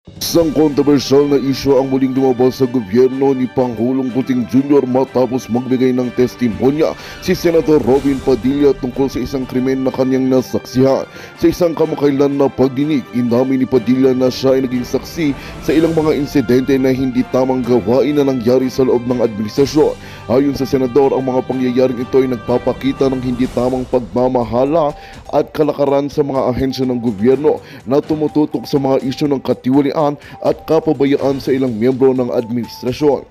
Isang kontrobersyal na isyu ang muling lumabas sa gobyerno ni Pangulong Kuting Jr. matapos magbigay ng testimonya si Senator Robin Padilla tungkol sa isang krimen na kanyang nasaksihan. Sa isang kamakailan na pagdinig, inamin ni Padilla na siya ay naging saksi sa ilang mga insidente na hindi tamang gawain na nangyari sa loob ng administrasyon. Ayon sa senador, ang mga pangyayaring ito ay nagpapakita ng hindi tamang pagmamahala at kalakaran sa mga ahensya ng gobyerno na tumututok sa mga isyu ng katiwalian at kapabayaan sa ilang miyembro ng administrasyon.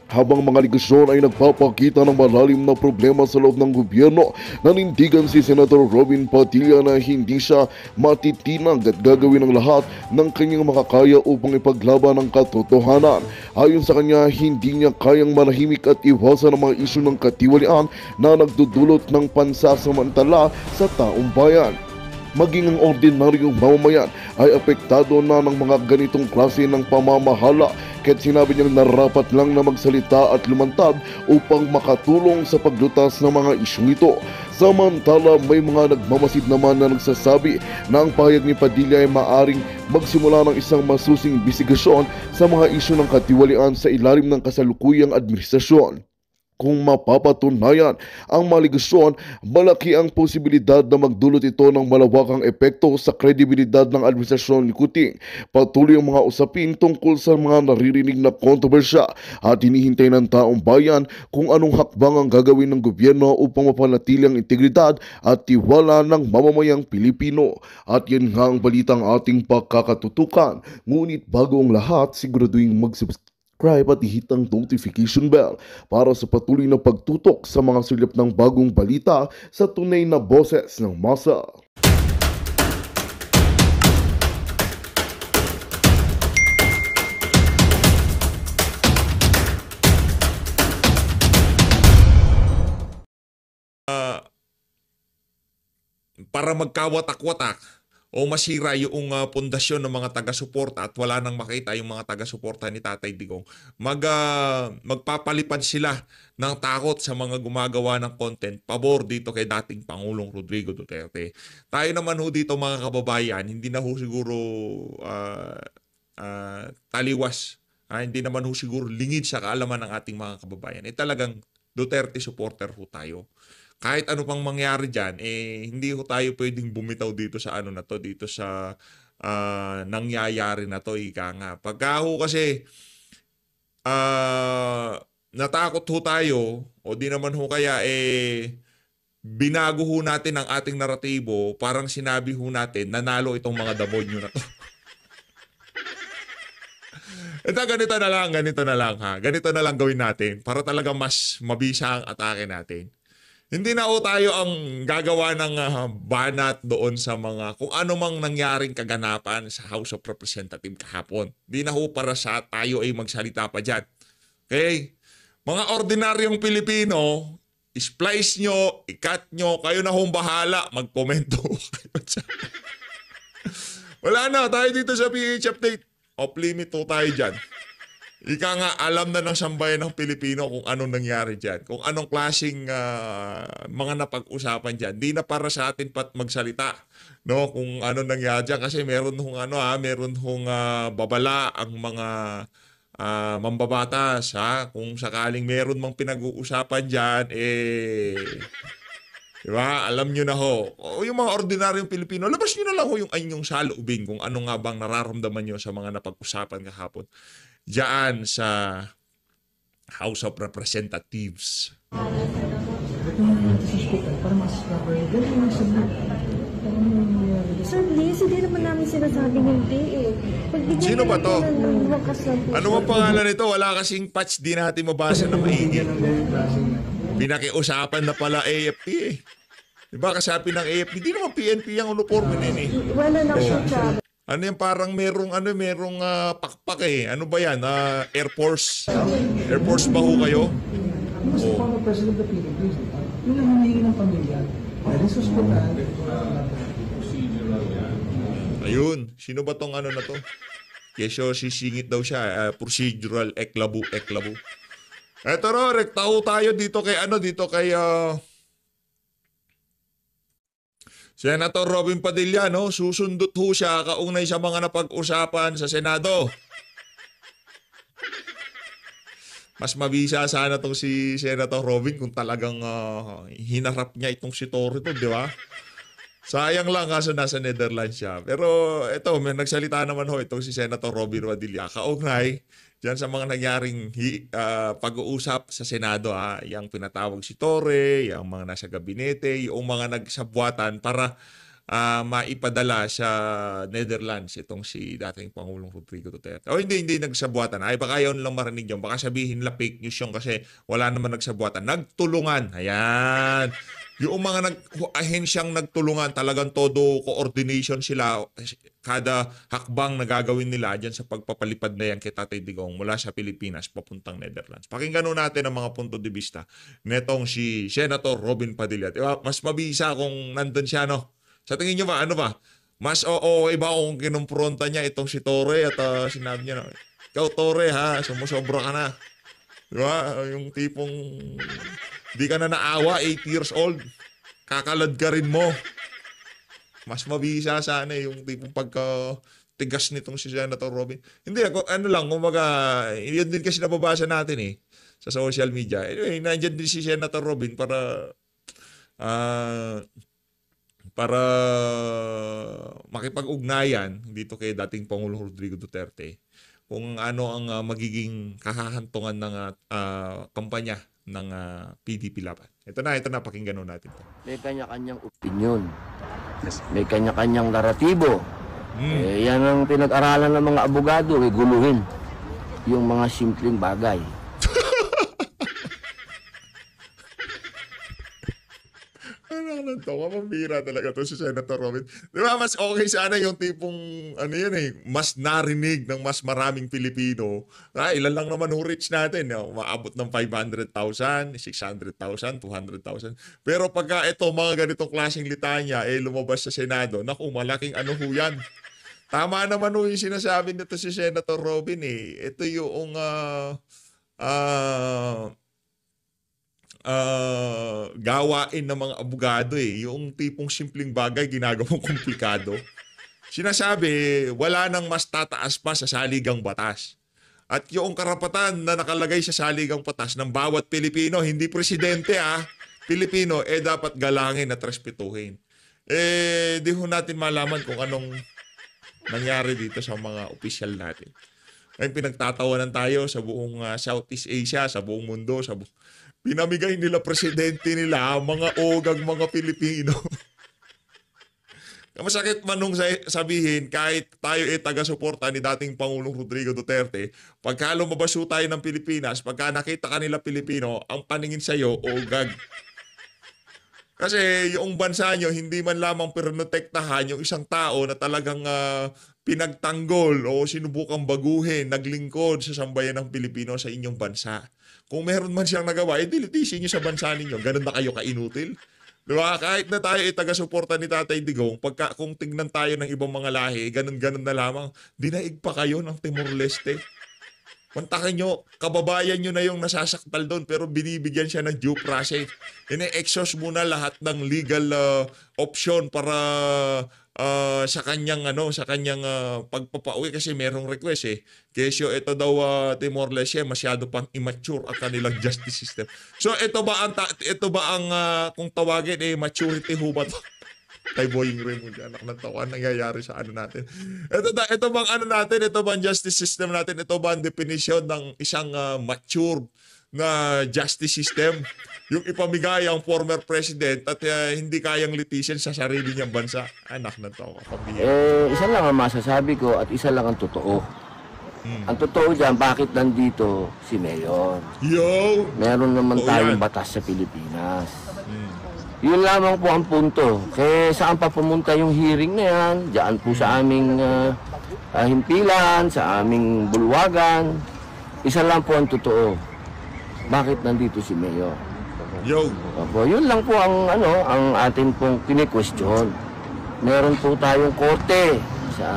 Habang mga ligasyon ay nagpapakita ng malalim na problema sa loob ng gobyerno, nanindigan si Senator Robin Padilla na hindi siya matitinag at gagawin ang lahat ng kanyang makakaya upang ipaglaban ang katotohanan. Ayon sa kanya, hindi niya kayang manahimik at iwasan ang mga isyu ng katiwalian na nagdudulot ng pansasamantala sa taong bayan. Maging ang ordinaryong mamamayan ay apektado na ng mga ganitong klase ng pamamahala, kaya't sinabi niyang narapat lang na magsalita at lumantad upang makatulong sa paglutas ng mga isyong ito. Samantala, may mga nagmamasid naman na nagsasabi na ang pahayag ni Padilla ay maaring magsimula ng isang masusing investigasyon sa mga isyu ng katiwalian sa ilalim ng kasalukuyang administrasyon. Kung mapapatunayan ang maligasyon, malaki ang posibilidad na magdulot ito ng malawakang epekto sa kredibilidad ng administrasyon ni Kuting. Patuloy ang mga usapin tungkol sa mga naririnig na kontrobersya at hinihintay ng taong bayan kung anong hakbang ang gagawin ng gobyerno upang mapanatili ang integridad at tiwala ng mamamayang Pilipino. At yan nga ang balitang ating pagkakatutukan. Ngunit bago ang lahat, siguraduhin mag-subscribe at i-hit ang notification bell para sa patuloy na pagtutok sa mga sulap ng bagong balita sa tunay na boses ng masa. Para magkawatak-watak o masira yung pundasyon ng mga taga-suporta at wala nang makita yung mga taga-suporta ni Tatay Digong, magpapalipad sila ng takot sa mga gumagawa ng content pabor dito kay dating Pangulong Rodrigo Duterte. Tayo naman ho dito mga kababayan, hindi na ho siguro taliwas. Hindi naman ho siguro lingid sa kaalaman ng ating mga kababayan. Talagang Duterte supporter ho tayo. Kahit ano pang mangyari dyan, hindi ho tayo pwedeng bumitaw dito sa ano na to, dito sa nangyayari na to, ika nga. Pagka ho kasi natakot ho tayo, o di naman ho kaya binago ho natin ang ating naratibo, parang sinabi ho natin, nanalo itong mga demonyo na to. Ganito na lang ha. Ganito na lang gawin natin para talaga mas mabisa ang atake natin. Hindi na ho tayo ang gagawa ng banat doon sa mga kung ano mang nangyaring kaganapan sa House of Representatives kahapon. Hindi na ho para sa tayo ay magsalita pa dyan. Okay? Mga ordinaryong Pilipino, splice nyo, ikat nyo, kayo na hong bahala, magkomento. Wala na, tayo dito sa PH Update. Off limit ho tayo dyan. Ika nga, alam na ng sambayan ng Pilipino kung anong nangyari dyan. Kung anong klaseng mga napag-usapan dyan. Di na para sa atin pat magsalita. No? Kung anong nangyari dyan. Kasi meron hong, babala ang mga mambabatas. Kung sakaling meron mang pinag-uusapan dyan, diba? Alam nyo na ho. O yung mga ordinaryong Pilipino, labas nyo na lang ho yung inyong saloobin kung ano nga bang nararamdaman nyo sa mga napag-usapan kahapon diyan sa House of Representatives. Sir, please, hindi naman namin sinasabing hindi eh. Sino ba to? Ano ang pangalan nito? Wala kasing patch, di natin mabasa na maigi. Pinakiusapan na pala AFP eh. Diba kasabi ng AFP, di naman PNP ang uniforme na eh. Wala na po siya. Ano yung parang merong pakpak eh. Ano ba yan? Air Force. Air Force ba ho kayo? Mr. Former President of the Philippines, yung nangyayari ng pamilya, nasuspatan. Ayun. Sino ba tong ano na to? Kesyo sisingit daw siya. Procedural eklabo. Eto ro, rekta ho tayo dito kay Senator Robin Padilla, no? Susundot ho siya kaugnay sa mga napag-usapan sa Senado. Mas mabisa sana tong si Senator Robin kung talagang hinarap niya itong si Torre to, di ba? Sayang lang kaso nasa Netherlands siya. Pero ito, may nagsalita naman ho itong si Senator Robin Padilla. Kaugnay, dyan sa mga nangyaring pag-uusap sa Senado, yung pinatawag si Torre, yung mga nasa gabinete, yung mga nagsabwatan para maipadala sa Netherlands itong si dating Pangulong Rodrigo Duterte. O hindi nagsabuatan. Ay baka yun lang marinig yun. Baka sabihin nila fake news yun kasi wala naman nagsabuatan. Nagtulungan. Ayan. Yung mga ahensyang nagtulungan, talagang todo coordination sila. Kada hakbang na gagawin nila dyan sa pagpapalipad na yan kay Tatay Digong mula sa Pilipinas papuntang Netherlands. Pakinggan natin ang mga punto de vista netong si Senator Robin Padilla. Diba? Mas mabisa kung nandun siya, no? Sa tingin nyo ba, ano ba? Mas iba kung kinumpronta niya itong si Torre at sinabi niya na, ikaw Torre ha, sumusobra ka na. Diba? Yung tipong di ka na naawa, 8 years old. Kakalad ka rin mo. Mas mabisa sana yung tipong pagka-tigas nitong si Senator Robin. Hindi, ano lang, kumaga, yun din kasi nababasa natin sa social media. Anyway, nandiyan din si Senator Robin para makipag-ugnayan dito kay dating Pangulong Rodrigo Duterte kung ano ang magiging kahahantungan ng kampanya ng PDP Laban. Ito na, pakinggan natin. May kanya-kanyang opinion. May kanya-kanyang naratibo. Yan ang pinag-aralan ng mga abogado, guluhin yung mga simpleng bagay. Mambira talaga to si Senator Robin. Di ba, mas okay sana yung tipong, mas narinig ng mas maraming Pilipino. Ilan lang naman reach natin. Maabot ng 500,000, 600,000, 200,000. Pero pagka ito, mga ganitong klaseng litanya, lumabas sa Senado, naku, malaking ho yan. Tama naman yung sinasabi nito si Senator Robin. Ito yung gawain ng mga abogado yung tipong simpleng bagay ginagawang komplikado. Sinasabi, wala nang mas tataas pa sa saligang batas. At yung karapatan na nakalagay sa saligang batas ng bawat Pilipino, hindi presidente Pilipino, dapat galangin at respetuhin. Di ho natin malaman kung anong nangyari dito sa mga opisyal natin. Ngayon pinagtatawanan tayo sa buong Southeast Asia, sa buong mundo, pinamigay nila presidente nila, mga ogang mga Pilipino. Masakit man nung sabihin, kahit tayo taga-suporta ni dating Pangulong Rodrigo Duterte, pagka lumabas tayo ng Pilipinas, pagka nakita kanila Pilipino, ang paningin sa'yo, ogag. Kasi yung bansa nyo, hindi man lamang pinotektahan yung isang tao na talagang pinagtanggol o sinubukang baguhin, naglingkod sa sambayan ng Pilipino sa inyong bansa. Kung meron man siyang nagawa, dilitisin nyo sa bansa ninyo. Ganun na kayo kainutil. Diba? Kahit na tayo taga-suporta ni Tatay Digong, kung tignan tayo ng ibang mga lahi, ganun-ganun na lamang, dinaig pa kayo ng Timor-Leste. Pantakin nyo, kababayan nyo na yung nasasaktal doon, pero binibigyan siya ng due process. Ine-exhaust muna lahat ng legal option para sa kanyang pagpapauwi kasi merong request Kesyo ito daw Timor-Leste masyado pang immature ang kanilang justice system. So ito ba ang kung tawagin maturity ho ba to? Kay Boying Raymond, anak ng tawan, nangyayari sa natin. Ito bang justice system natin? Ito ba ang definition ng isang mature na justice system? Yung ipamigay ang former president at hindi kayang litisyan sa sarili niyang bansa. Anak ng tawan. Isa lang ang masasabi ko at isa lang ang totoo. Ang totoo dyan, bakit nandito si Mayor? Yo! Meron naman tayong batas sa Pilipinas. Yun lamang po ang punto. Kaya saan pa pumunta yung hearing na yan? Diyan po sa aming himpilan, sa aming bulwagan. Isa lang po ang totoo. Bakit nandito si Mayor? Yo! Opo, yun lang po ang atin pong kini-question. Meron po tayong korte sa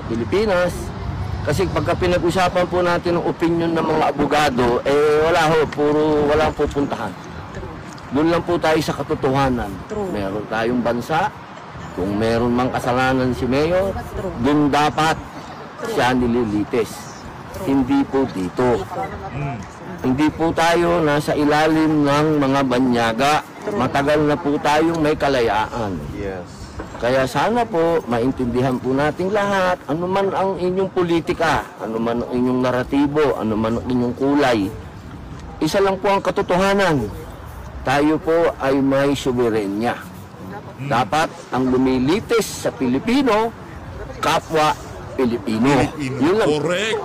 Pilipinas. Kasi pagka pinag-usapan po natin ang opinion ng mga abogado, walang pupuntahan. Doon lang po tayo sa katotohanan. Meron tayong bansa, Kung meron mang kasalanan si Mayor, dun dapat siya nililitis. Hindi po dito. Hindi po tayo nasa ilalim ng mga banyaga. Matagal na po tayong may kalayaan. Yes. Kaya sana po, maintindihan po nating lahat, ano man ang inyong politika, ano man ang inyong naratibo, ano man ang inyong kulay. Isa lang po ang katotohanan. Tayo po ay may suberenya. Dapat ang lumilitis sa Pilipino, kapwa Pilipino. Yun lang. Correct.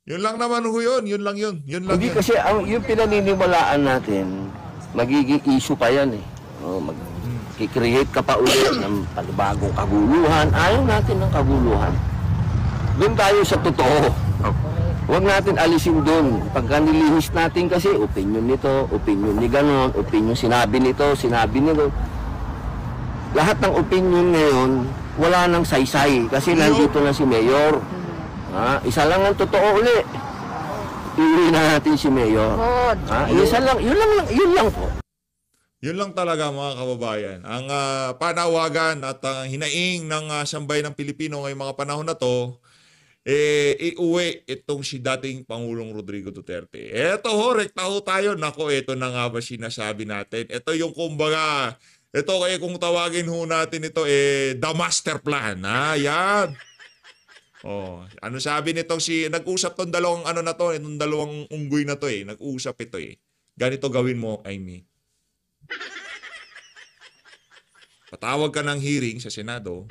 Yun lang naman ho yun. Yun lang yun. Yun lang Hindi yun. kasi yung pinaniniwalaan natin, magiging issue pa yan eh. Kikreate ka pa ulit ng panibagong kaguluhan. Ayaw natin ng kaguluhan. Doon tayo sa totoo. Huwag natin alisin doon. Pagka nilihis natin kasi, opinion nito, opinion ni ganon, opinion sinabi nito, sinabi nito. Lahat ng opinion ngayon, wala nang saysay. Kasi nandito na si Mayor. Isa lang ang totoo uli. Iuwi na natin si Mayor. Isa lang, yun lang po. Yun lang talaga mga kababayan. Ang panawagan at ang hinaing ng sambayan ng Pilipino ngayong mga panahon na to, iuwi itong si dating Pangulong Rodrigo Duterte. Eto ho, rekta ho tayo. Nako, eto na nga ba sinasabi natin? Ito yung kumbaga, ito kaya kung tawagin ho natin ito, the master plan. Yan. Ano sabi nitong nag-usap tong dalawang itong dalawang unggoy na to nag-usap ito Ganito gawin mo, Amy. Patawag ka ng hearing sa Senado,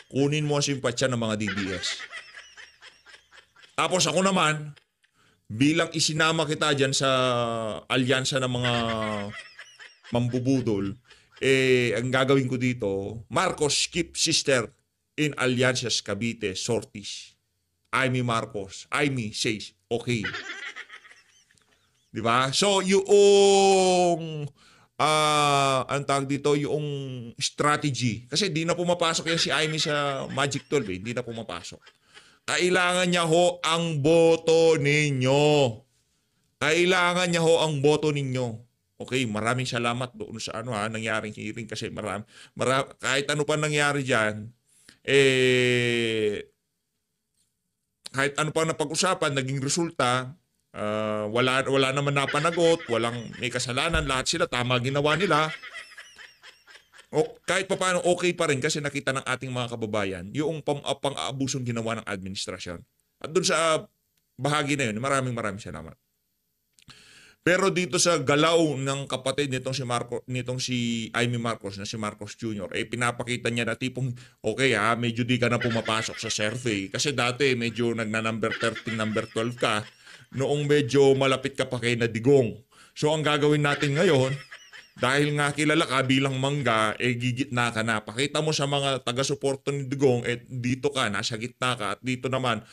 kunin mo ang simpatsya ng mga DDS. Tapos ako naman, bilang isinama kita dyan sa alyansa ng mga mambubudol, ang gagawin ko dito, Marcos keep sister in Alliances Cavite sorties. Amy Marcos. Amy says, okay. Diba? So, yung ang tawag dito, yung strategy. Kasi di na pumapasok yan si Amy sa Magic 12 Hindi na pumapasok. Kailangan niya ho ang boto ninyo. Kailangan niya ho ang boto ninyo. Okay, maraming salamat doon sa nangyaring hearing kasi kahit ano pa nangyari diyan, kahit ano pa napag-usapan, naging resulta, wala naman napanagot, may kasalanan, lahat sila tama ginawa nila. O kahit pa paano okay pa rin kasi nakita ng ating mga kababayan yung pang-aabusong ginawa ng administrasyon. At doon sa bahagi na yun, maraming salamat. Pero dito sa galaw ng kapatid nitong si Amy Marcos na si Marcos Jr., pinapakita niya na tipong okay medyo di ka na pumapasok sa survey. Kasi dati medyo nagna-number 13, number 12 ka, noong medyo malapit ka pa kay Digong. So ang gagawin natin ngayon, dahil nga kilala ka bilang mangga, gigitna ka na. Pakita mo sa mga taga-suporto ni Digong, dito ka, nasa gitna ka, at dito naman,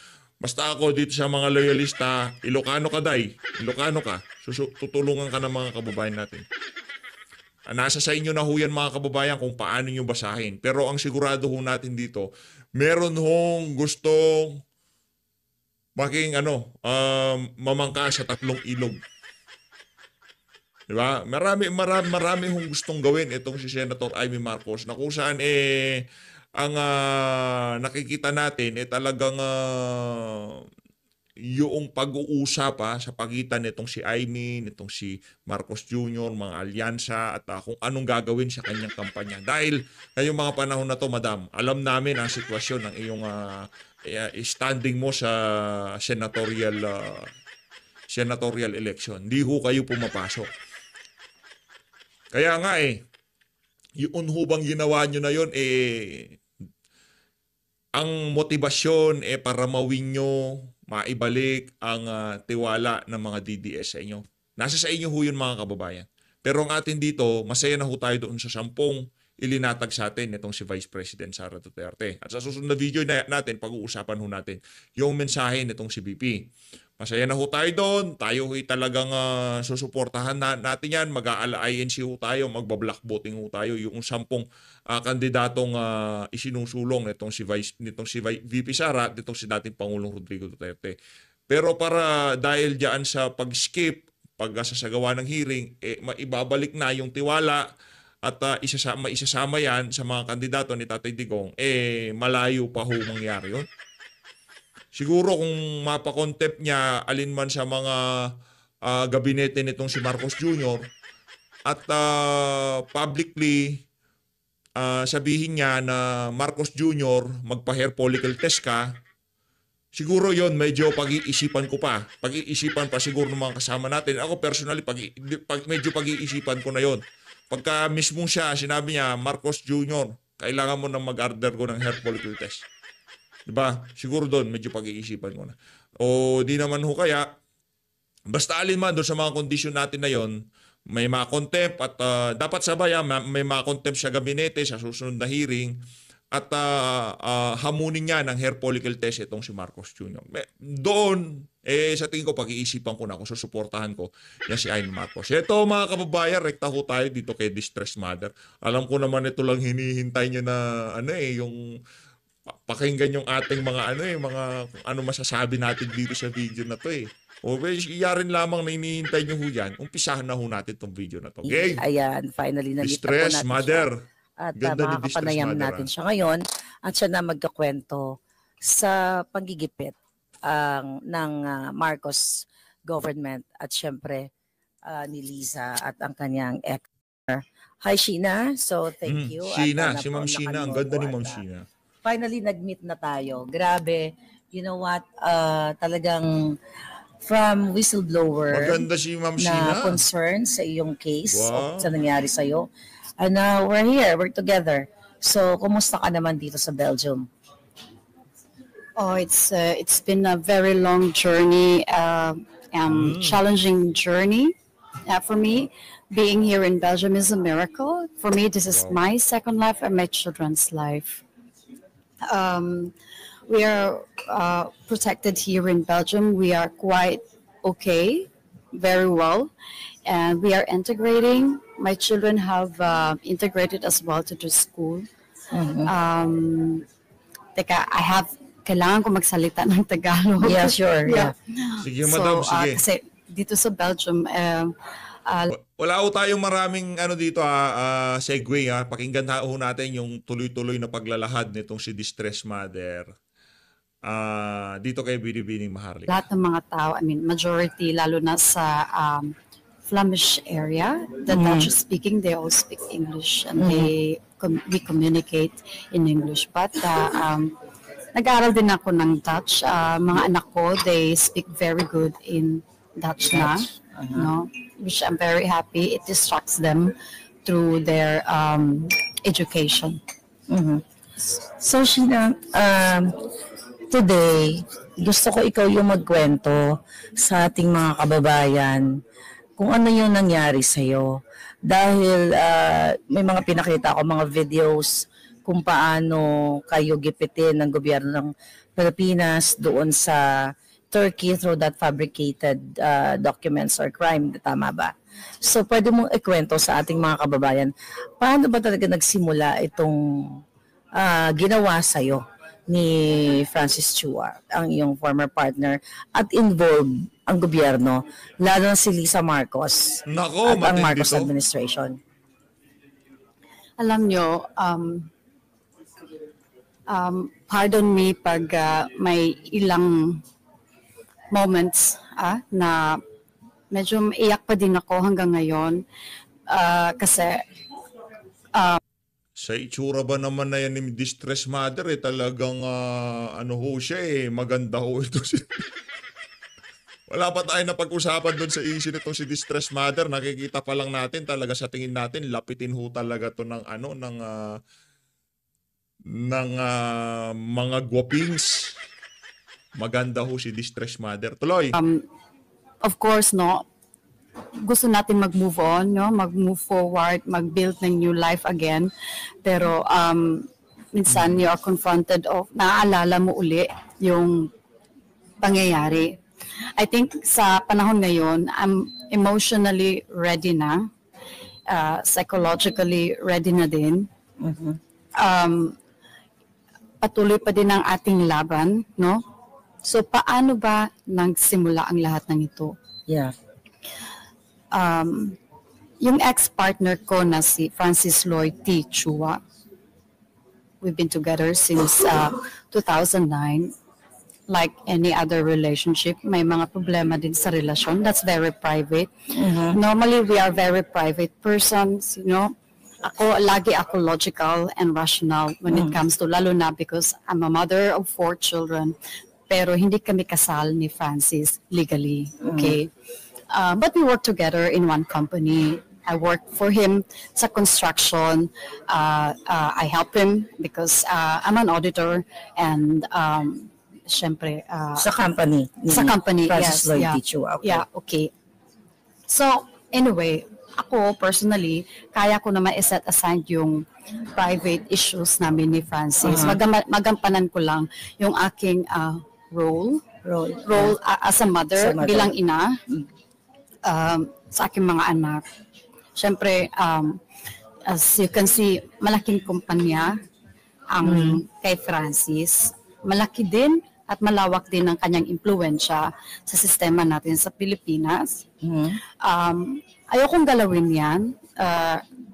basta ako dito sa mga loyalista, Ilocano ka, day. Ilocano ka. Tutulungan ka ng mga kababayan natin. Nasa sa inyo na ho yan mga kababayan kung paano nyo basahin. Pero ang sigurado ho natin dito, meron hong gustong maging mamangka sa tatlong ilog. Diba? Marami hong gustong gawin itong si Senator Amy Marcos na kung saan ang nakikita natin talagang yung pag-uusap sa pagitan nitong si Amy, nitong si Marcos Jr., mga alyansa at kung anong gagawin sa kanyang kampanya. Dahil ngayong mga panahon na to, madam, alam namin ang sitwasyon ng iyong standing mo sa senatorial election. Hindi ho kayo pumapasok. Kaya nga yung hubang ginawa nyo na yun, ang motibasyon para mawin nyo, maibalik ang tiwala ng mga DDS sa inyo. Nasa sa inyo ho yun mga kababayan. Pero ang atin dito, masaya na ho tayo doon sa 10 ilinatag sa atin itong si Vice President Sara Duterte. At sa susunod na video natin, pag-uusapan ho natin yung mensahe nitong si BP. Masaya na ho tayo doon. Tayo ho'y talagang susuportahan natin yan. Mag-INC ho tayo, magba-black voting ho tayo. Yung 10 kandidatong isinusulong nitong si VP Sara, nitong si dating Pangulong Rodrigo Duterte. Pero dahil diyan sa pag-skip, pag-sasagawa ng hearing, maibabalik na yung tiwala at isasama yan sa mga kandidato ni Tatay Digong, malayo pa ho mangyari yun. Siguro kung mapakontempt niya alinman sa mga gabinete nitong si Marcos Jr. at publicly sabihin niya na Marcos Jr. magpa-hair follicle test ka, siguro yon medyo pag-iisipan ko pa. Pag-iisipan pa siguro ng mga kasama natin. Ako personally, medyo pag-iisipan ko na yon. Pagka mismo siya, sinabi niya, Marcos Jr., kailangan mo na mag-order ko ng hair follicle test. Diba? Siguro doon, medyo pag-iisipan ko na. O di naman ho kaya, basta alin man doon sa mga kondisyon natin na yon, may ma-contempt at dapat sabay may ma-contempt sa gabinete sa susunod na hearing at hamunin niya ng hair follicle test itong si Marcos Jr. Doon, sa tingin ko, pag-iisipan ko na kung susuportahan ko yan si Ayn Marcos. Ito mga kababayan, rekta ho tayo dito kay Distress Mother. Alam ko naman ito lang hinihintay niya na yung pakinggan yung ating mga mga masasabi natin dito sa video na to O iyarin lamang na hinihintay nyo ho yan. Umpisahan na ho natin tong video na to. Okay? Ayan, finally nandito po Distress natin Mother. siya. At Ganda ni Distress makakapanayam Mother, natin siya ngayon at siya na magkakwento sa panggigipit ng Marcos government at syempre ni Liza at ang kanyang ex. Hi Sheena, so thank you. Sheena, At, si Ma'am Sheena. Ang ganda ni Ma'am Sheena. Finally, nag-meet na tayo. Grabe. You know what? Talagang from whistleblower Maganda si Ma'am na Sheena. concern sa iyong case Wow. sa nangyari sa'yo. And we're here. We're together. So, kumusta ka naman dito sa Belgium? Oh, it's been a very long journey, challenging journey for me. Being here in Belgium is a miracle. For me, this is my second life and my children's life. We are protected here in Belgium. We are quite okay, very well, and we are integrating. My children have integrated as well to the school. Kailangan ko magsalita ng Tagalog. Yeah, sure. Yeah. Sige, madam, sige. Kasi dito sa Belgium, Wala ho tayong maraming dito segue Pakinggan ho natin yung tuloy-tuloy na paglalahad nitong si Distress Mother. Dito kay Binibining Maharlika. lahat ng mga tao, I mean, majority, lalo na sa Flemish area, the Dutch speaking, they all speak English and we communicate in English. But nag-aaral din ako ng Dutch. Mga anak ko, they speak very good in Dutch na. No? Which I'm very happy. It distracts them through their education. So, Sheena, today, gusto ko ikaw yung magkwento sa ating mga kababayan kung ano yung nangyari sa'yo. Dahil may mga pinakita ako, mga videos kung paano kayo gipitin ng gobyerno ng Pilipinas doon sa Turkey through that fabricated documents or crime. Tama ba? So, pwede mong ikwento sa ating mga kababayan, paano ba talaga nagsimula itong ginawa sa'yo ni Francis Chua, ang iyong former partner, at involved ang gobyerno, lalo na si Liza Marcos Nako, at ang matindi Marcos to. administration. Alam nyo, pardon me pag may ilang moments na medyo iyak pa din ako hanggang ngayon kasi Sa itsura ba naman na yan ni Distress Mother talagang siya maganda ho ito si Wala pa tayo na pag-usapan doon sa issue nitong si Distress Mother. Nakikita pa lang natin talaga sa tingin natin lapitin ho talaga to ng mga gwapings. Maganda ho si Distress Mother. Tuloy. of course, no, gusto natin mag-move on, no, mag-move forward, mag-build ng new life again. Pero minsan you are confronted of, naaalala mo uli yung pangyayari. I think sa panahon ngayon, I'm emotionally ready na, psychologically ready na din. Patuloy pa din ang ating laban, no? So, paano ba nagsimula ang lahat ng ito? Yeah. yung ex-partner ko na si Francis Lloyd T. Chua, we've been together since 2009. Like any other relationship, may mga problema din sa relasyon. That's very private. Normally, we are very private persons, you know. Lagi ako logical and rational when it comes to, lalo na because I'm a mother of 4 children, pero hindi kami kasal ni Francis legally, okay? But we work together in one company. I work for him sa construction. I help him because I'm an auditor and syempre, Sa company. sa company, Francis yes. Lloyd Yeah. T. Chua. Okay. Yeah, okay. So, anyway, ako personally, kaya ko na ma-set aside yung private issues namin ni Francis. Magampanan ko lang yung aking role as a mother, bilang ina sa aking mga anak. Syempre, as you can see, malaking kumpanya ang kay Francis. Malaki din at malawak din ang kanyang impluensya sa sistema natin sa Pilipinas. Ayokong galawin yan.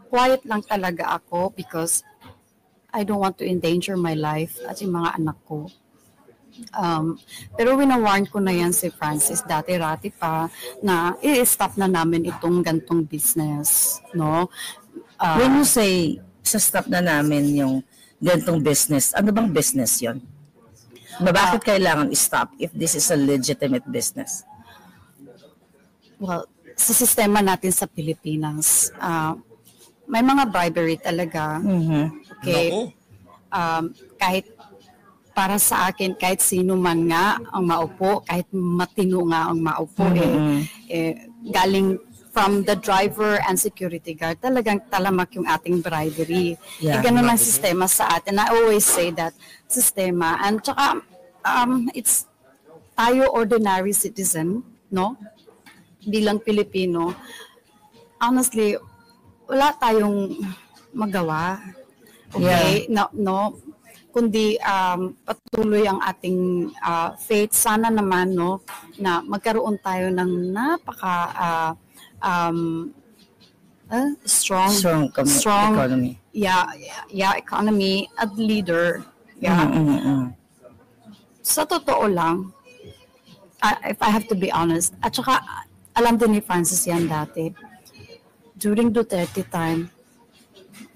Quiet lang talaga ako because I don't want to endanger my life at yung mga anak ko. Pero winawarn ko na yan si Francis dati-rati pa na i-stop na namin itong gantong business. No? When you say, sa-stop na namin yung gantong business, ano bang business yon? Bakit kailangan i-stop if this is a legitimate business? Well, sa sistema natin sa Pilipinas, may mga bribery talaga. Okay? Nako. Kahit para sa akin, kahit sino man nga ang maupo, kahit matino nga ang maupo, galing from the driver and security guard, talagang talamak yung ating bribery. Yeah. Ganun ang sistema sa atin. I always say that sistema. And tsaka, it's tayo ordinary citizen, no? Bilang Pilipino, honestly, wala tayong magawa. Okay? No? Kundi patuloy ang ating faith. Sana naman, no, na magkaroon tayo ng napaka strong economy. Economy at leader. Yeah. Sa totoo lang, if I have to be honest, at saka alam din ni Francis yan dati, during Duterte time,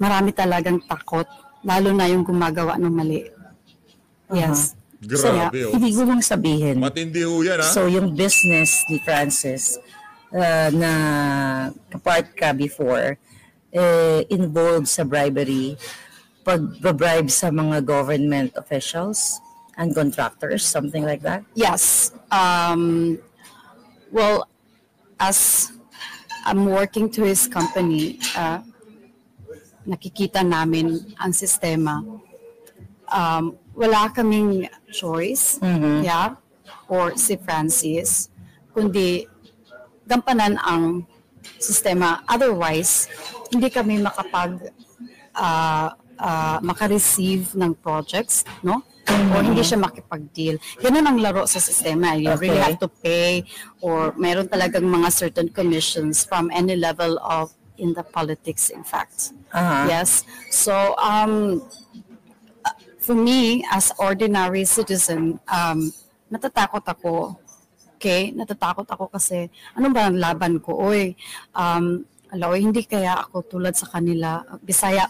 marami talagang takot, lalo na yung gumagawa ng mali. Yes. Grabe, oh. Hindi ko lang sabihin. Matindi ho yan, ha? So, yung business ni Francis na kapart ka before, involved sa bribery, pag-bribe sa mga government officials and contractors, something like that? Yes. Well, as I'm working to his company, nakikita namin ang sistema. Wala kaming choice, or si Francis, kundi gampanan ang sistema. Otherwise, hindi kami maka-receive ng projects, no? Or hindi siya makipag-deal. Ganun ang laro sa sistema. You really have to pay, or meron talagang mga certain commissions from any level of in the politics, in fact. Yes. So, for me, as ordinary citizen, natatakot ako. Okay? Natatakot ako kasi, ano ba ang laban ko? Hindi kaya ako tulad sa kanila. Bisaya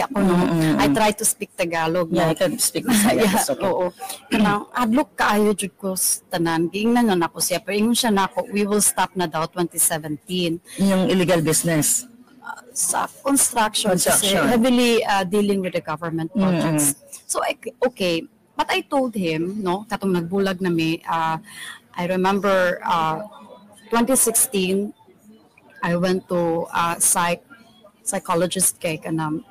ko, no? I try to speak Tagalog. Yeah, no? I can speak Bisaya. Yeah, Okay. oo. Kanang, adlok kaayo jud ko sa tanan. Giingnan na ako siya. Pero ingon siya na ako, we will stop na daw 2017. Yung illegal business. Sa construction. Kasi Construction. heavily dealing with the government projects. So, okay. But I told him, no, katong nagbulag na may, I remember 2016, I went to psychologist kay kanam.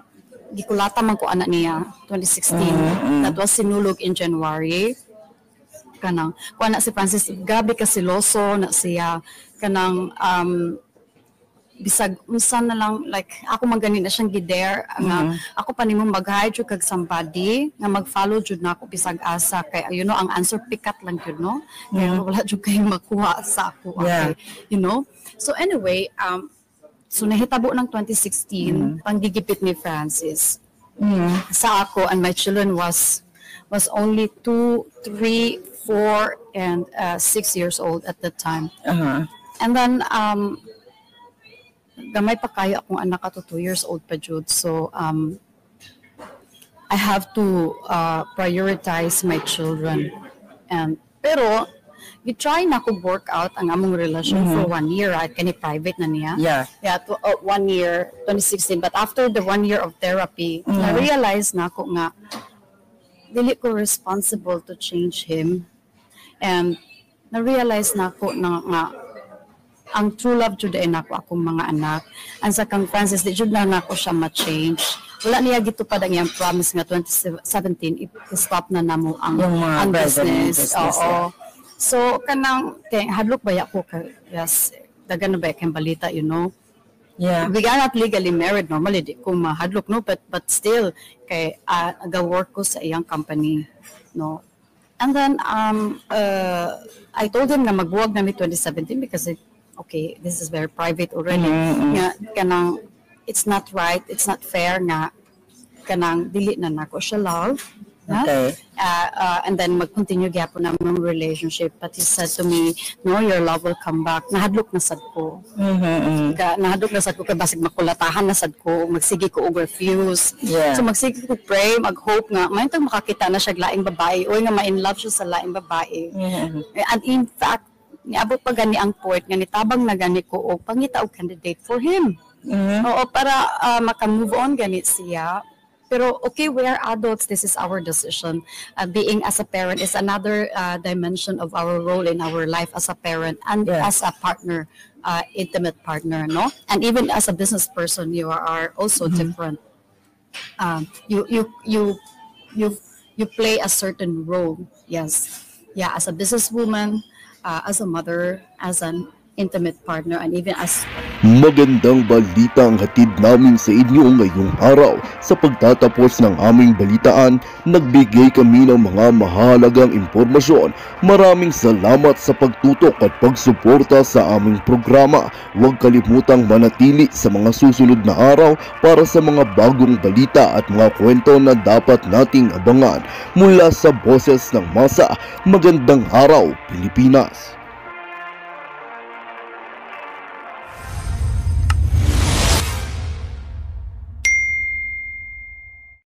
Gikulata man ko anak niya 2016. That was sinulog in January. Kanang kuan na si Francis, gabi ka siloso na siya kanang bisag unsa na lang, like ako man gani na siyang gider nga ako pa nimo mag-hire jud kag somebody nga mag-follow jud na ako bisag asa kay you know ang answer pikat lang jud, no, kaya wala jud kay makuha sa ako. Okay, Yeah. you know. So anyway, So nahitabo ng 2016, panggigipit ni Francis. Mm. Sa ako and my children was only 2, 3, 4, and 6 years old at that time. Uh-huh. And then, gamay pa kayo akong anak ato 2 years old pa jud. So, I have to prioritize my children. Pero, you try na ko work out ang among relasyon for 1 year. Kani private na niya. Yeah. Yeah, 1 year, 2016. But after the 1 year of therapy, na-realize na ako nga, dili ko responsible to change him. And na-realize na ako na nga, ang true love jud ay nako akong mga anak. And sa kang Francis, di jud na nako siya ma-change. Wala niya gitupad ang iyang promise nga 2017, i-stop na namo ang business. Oo. So, kanang, hadlok ba ko kay, yes, dagan na ba kayong balita, you know? Yeah. We are not legally married normally, di ko mahadlok, no? But still, kay, aga-work ko sa iyang company, no? And then, I told him na magbuwag namin 2017 because, okay, this is very private already. Nga, kanang, it's not right, it's not fair nga, kanang, dili na nako siya love. Okay. And then mag-continue gyapon na mong relationship. But he said to me, no, your love will come back. Nahadlok na sad ko. Nahadlok na sad ko kay basig makulatahan na sad ko. Magsige ko og refuse. Yeah. So magsige ko pray, mag-hope nga may tang makakita na siya laing babae o nga ma-in love siya sa laing babae. And in fact, niabot pa gani ang point nga nitabang na gani ko og pangita og candidate for him. Oo, para maka-move on gani siya. Pero okay, we are adults. This is our decision. Being as a parent is another dimension of our role in our life as a parent and as a partner, intimate partner, no? And even as a business person, you are also different. You play a certain role. Yes, yeah, as a businesswoman, as a mother, as an intimate partner, and even as Magandang balita ang hatid namin sa inyo ngayong araw. Sa pagtatapos ng aming balitaan, nagbigay kami ng mga mahalagang impormasyon. Maraming salamat sa pagtutok at pagsuporta sa aming programa. Huwag kalimutang manatili sa mga susunod na araw para sa mga bagong balita at mga kwento na dapat nating abangan. Mula sa Boses ng Masa, magandang araw, Pilipinas!